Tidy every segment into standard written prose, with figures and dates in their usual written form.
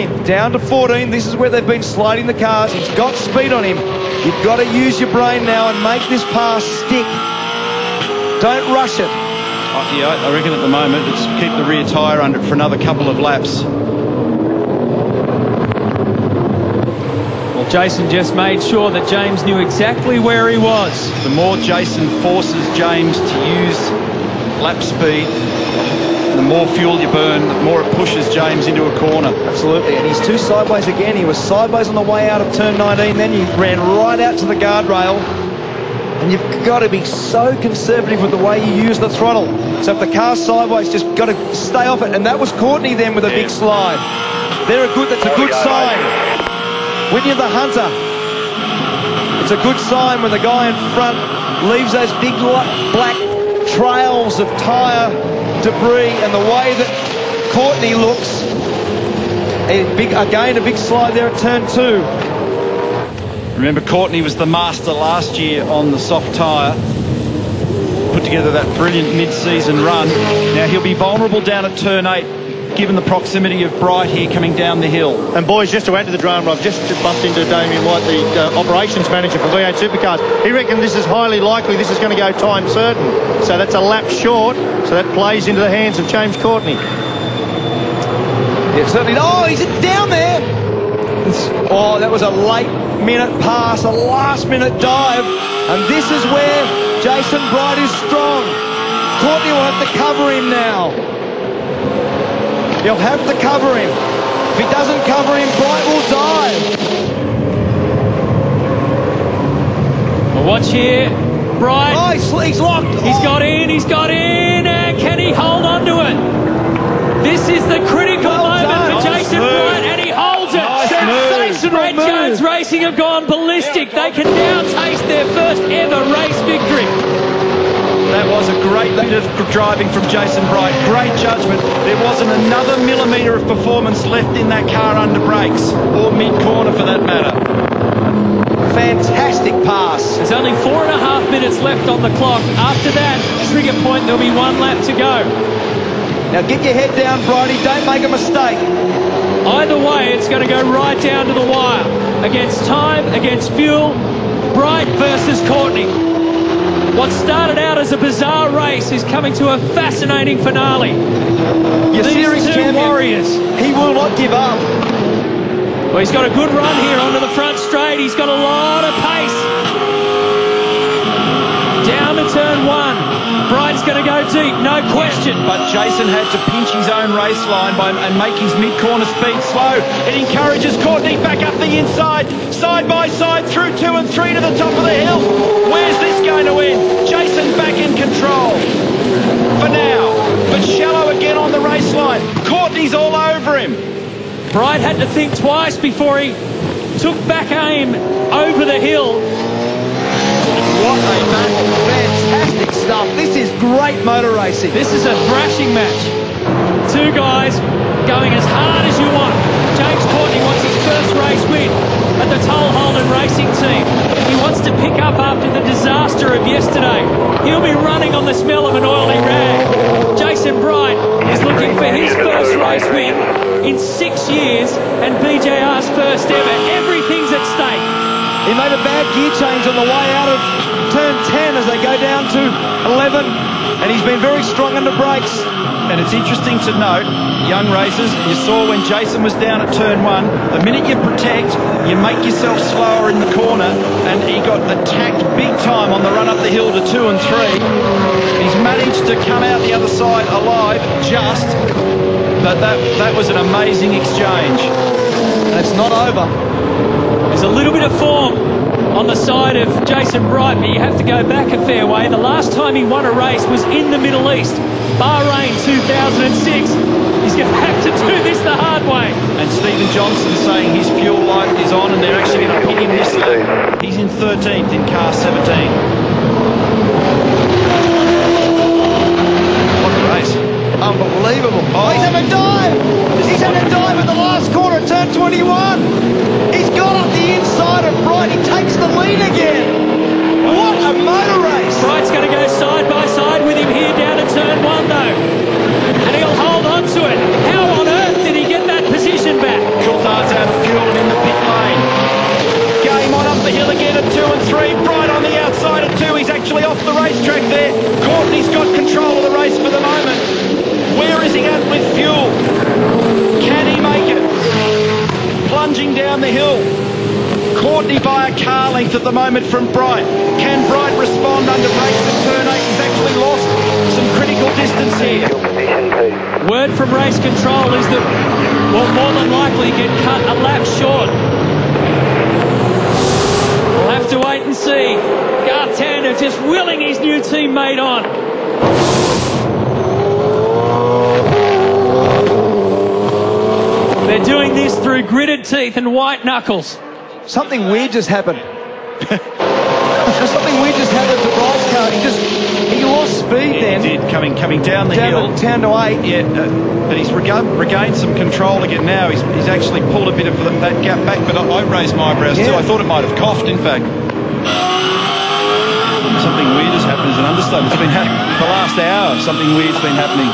14th, down to 14. This is where they've been sliding the cars. He's got speed on him. You've got to use your brain now and make this pass stick. Don't rush it. Yeah, I reckon at the moment it's keep the rear tyre under it for another couple of laps. Well, Jason just made sure that James knew exactly where he was. The more Jason forces James to use lap speed, the more fuel you burn, the more it pushes James into a corner. Absolutely, and he's too sideways again. He was sideways on the way out of turn 19, then he ran right out to the guardrail. And you've got to be so conservative with the way you use the throttle. So if the car's sideways, just got to stay off it. And that was Courtney then with a big slide. That's a good sign. When you're the hunter, it's a good sign when the guy in front leaves those big black trails of tyre debris, and the way that Courtney looks. Again, a big slide there at turn 2. Remember, Courtney was the master last year on the soft tyre. Put together that brilliant mid-season run. Now he'll be vulnerable down at turn 8, given the proximity of Bright here coming down the hill. And boys, just to add to the drama, I've just bumped into Damien White, the operations manager for V8 Supercars. He reckons this is highly likely this is going to go time certain. So that's a lap short, so that plays into the hands of James Courtney. Yeah, certainly. Oh, he's down there. Oh, that was a late-minute pass, a last-minute dive. And this is where Jason Bright is strong. Courtney will have to cover him now. He'll have to cover him. If he doesn't cover him, Bright will dive. Well, watch here. Bright. Oh, he's locked. He's got in. And can he hold on to it? This is the critical moment for Jason Bright, and he holds it. Brad Jones Racing have gone ballistic. They can now taste their first ever race victory. That was a great bit of driving from Jason Bright. Great judgment. There wasn't another millimetre of performance left in that car under brakes, or mid-corner for that matter. Fantastic pass. There's only 4.5 minutes left on the clock. After that trigger point, there'll be 1 lap to go. Now get your head down, Bridie. Don't make a mistake. Either way, it's going to go right down to the wire. Against time, against fuel, Bright versus Courtney. What started out as a bizarre race is coming to a fascinating finale. These two warriors. He will not give up. Well, he's got a good run here onto the front straight. He's got a lot of pace. Down to turn 1. Bright's going to go deep, no question. But Jason had to pinch his own race line and make his mid-corner speed slow. It encourages Courtney back up the inside, side by side, through 2 and 3 to the top of the hill. Where's this going to end? Jason back in control for now, but shallow again on the race line. Courtney's all over him. Bright had to think twice before he took back aim over the hill. What a match. Fantastic stuff. This is great motor racing. This is a thrashing match. 2 guys going as hard as you want. James Courtney wants his first race win at the Toll Holden Racing Team. He wants to pick up after the disaster of yesterday. He'll be running on the smell of an oily rag. Jason Bright is looking for his first race win in 6 years and BJR's first ever. Everything's at stake. He made a bad gear change on the way out of turn 10 as they go down to 11, and he's been very strong under brakes. And it's interesting to note, young racers, you saw when Jason was down at turn 1, the minute you protect, you make yourself slower in the corner, and he got attacked big time on the run up the hill to 2 and 3. He's managed to come out the other side alive, just, but that was an amazing exchange. And it's not over. There's a little bit of form on the side of Jason Bright, but you have to go back a fair way. The last time he won a race was in the Middle East, Bahrain 2006. He's going to have to do this the hard way. And Stephen Johnson saying his fuel light is on and they're actually going to pit him this lap. He's in 13th in car 17. What a race. Unbelievable. Oh, he's had a dive. He's had a dive in the last corner at turn 21. He's got up the inside of Bright. He takes the lead again. What a motor race. Bright's going to go side by side with him here down to turn 1 though. And he'll hold on to it. How on earth did he get that position back? Cool at 2 and 3. Bright on the outside at 2. He's actually off the racetrack there. Courtney's got control of the race for the moment. Where is he at with fuel? Can he make it? Plunging down the hill. Courtney by a car length at the moment from Bright. Can Bright respond under brakes at turn 8? He's actually lost some critical distance here. Word from race control is that will more than likely get cut a lap short. We'll have to wait and see. Garth Tander just willing his new teammate on. They're doing this through gritted teeth and white knuckles. Something weird just happened. Something weird just happened to Bright's car. He lost speed then. He did, coming down the hill. Down to 8. Yeah, but he's regained some control again now. He's actually pulled a bit of that gap back, but I raised my eyebrows too. I thought it might have coughed, in fact. Something weird has happened as an understatement. It's been happening for the last hour. Something weird's been happening.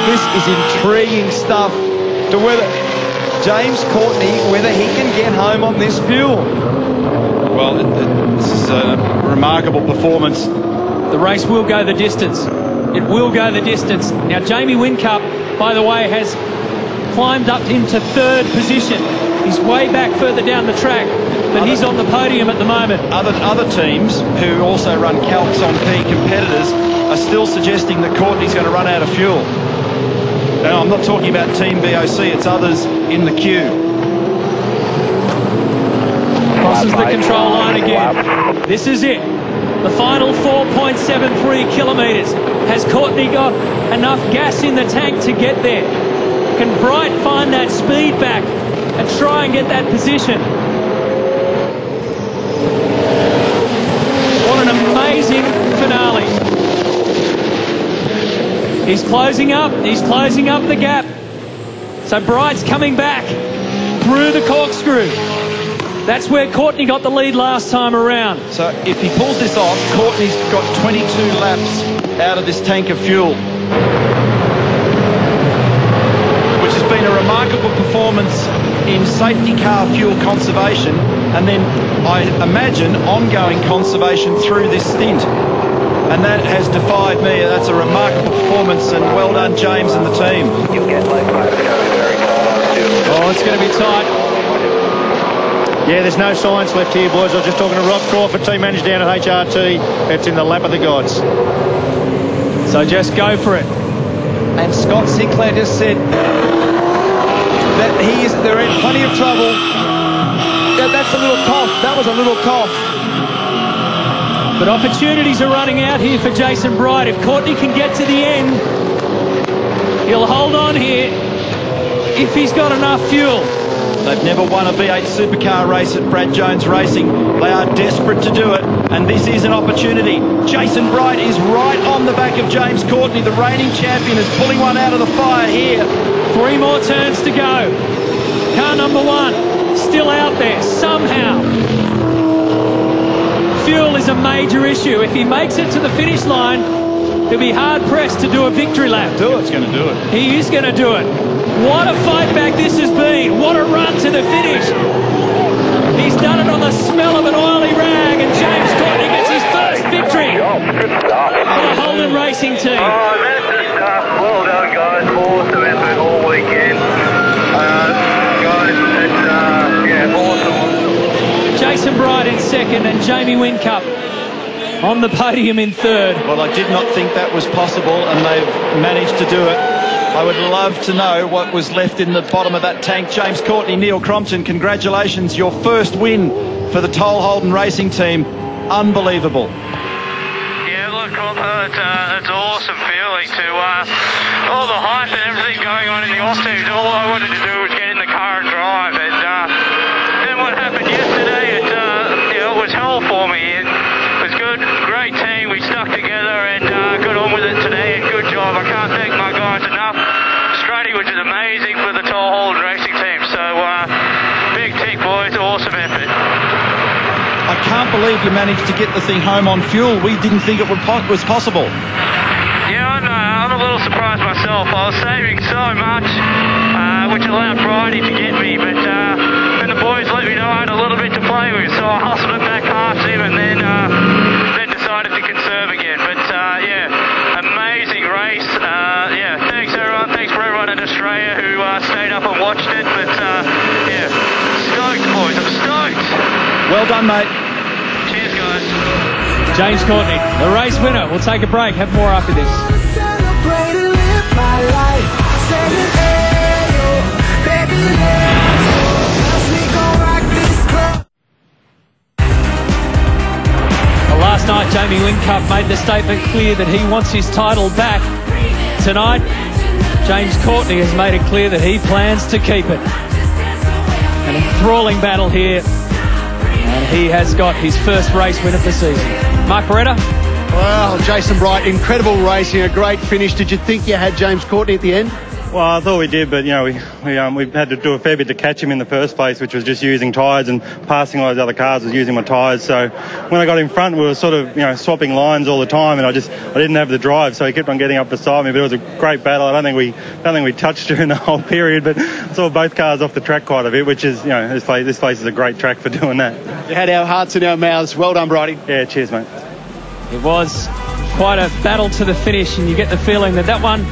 This is intriguing stuff to whether James Courtney, whether he can get home on this fuel. Well, this is a remarkable performance. The race will go the distance. It will go the distance. Now, Jamie Whincup, by the way, has climbed up into 3rd position. He's way back further down the track, but he's on the podium at the moment. Other teams who also run calcs on key competitors are still suggesting that Courtney's going to run out of fuel. Now, I'm not talking about Team BOC, it's others in the queue. Crosses the control line again. This is it. The final 4.73 kilometres. Has Courtney got enough gas in the tank to get there? Can Bright find that speed back and try and get that position? What an amazing finale. He's closing up the gap. So Bright's coming back through the corkscrew. That's where Courtney got the lead last time around. So if he pulls this off, Courtney's got 22 laps out of this tank of fuel, which has been a remarkable performance in safety car fuel conservation, and then I imagine ongoing conservation through this stint. And that has defied me. That's a remarkable performance, and well done, James and the team. Oh, it's going to be tight. Yeah, there's no science left here, boys. I was just talking to Rob Crawford, team manager down at HRT. It's in the lap of the gods. So just go for it. And Scott Sinclair just said that they're in plenty of trouble. That's a little cough. That was a little cough. But opportunities are running out here for Jason Bright. If Courtney can get to the end, he'll hold on here if he's got enough fuel. They've never won a V8 supercar race at Brad Jones Racing. They are desperate to do it, and this is an opportunity. Jason Bright is right on the back of James Courtney. The reigning champion is pulling one out of the fire here. 3 more turns to go. Car number 1 still out there somehow. Fuel is a major issue. If he makes it to the finish line, he'll be hard-pressed to do a victory lap. He's going to do it. He is going to do it. What a fight back this has been. What a run to the finish. He's done it on the smell of an oily rag, and James Courtney gets his first victory for the Holden Racing team. Oh, that's the stuff. Well done, guys. Awesome effort all weekend. Guys, it's awesome. Jason Bright in 2nd and Jamie Whincup on the podium in 3rd. Well, I did not think that was possible, and they've managed to do it. I would love to know what was left in the bottom of that tank. James Courtney, Neil Crompton, congratulations. Your first win for the Toll Holden Racing team. Unbelievable. Yeah, look, it's an awesome feeling to all the hype and everything going on in the off-season. All I wanted to do was get in the car and drive. And then what happened yesterday, it was hell for me. It was good, great team. We stuck together and got on with it today. Good job. I can't thank my guys enough. Strutty, which is amazing for the Toll Holden Racing team. So big tick, boys. Awesome effort. I can't believe you managed to get the thing home on fuel. We didn't think it was possible. Yeah, I know. I'm a little surprised myself. I was saving so much, which allowed Bridie to get me. But when the boys let me know I had a little bit play with, so I hustled it back past him and then decided to conserve again. But yeah, amazing race. Yeah, thanks everyone. Thanks for everyone in Australia who stayed up and watched it. But yeah, stoked, boys. I'm stoked. Well done, mate. Cheers, guys. James Courtney, the race winner. We'll take a break. Have more after this. Celebrate and live my life. Saying, hey, yo, baby, let's go. 'Cause we gon' rock this club. Well, last night, Jamie Whincup made the statement clear that he wants his title back. Tonight, James Courtney has made it clear that he plans to keep it. An enthralling battle here. And he has got his first race win of the season. Mark Beretta? Well, Jason Bright, incredible racing, a great finish. Did you think you had James Courtney at the end? Well, I thought we did, but, you know, we had to do a fair bit to catch him in the first place, which was just using tyres and passing all those other cars was using my tyres. So when I got in front, we were sort of, you know, swapping lines all the time, and I didn't have the drive, so he kept on getting up beside me. But it was a great battle. I don't think we touched during the whole period, but I saw both cars off the track quite a bit, which is, you know, this place is a great track for doing that. You had our hearts in our mouths. Well done, Brighty. Yeah, cheers, mate. It was quite a battle to the finish, and you get the feeling that one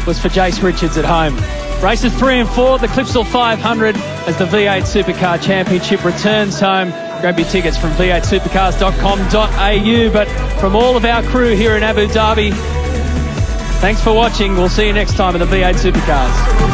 was for Jace Richards at home. Races 3 and 4, the Clipsal 500 as the V8 Supercar Championship returns home. Grab your tickets from v8supercars.com.au. But from all of our crew here in Abu Dhabi, thanks for watching. We'll see you next time in the V8 Supercars.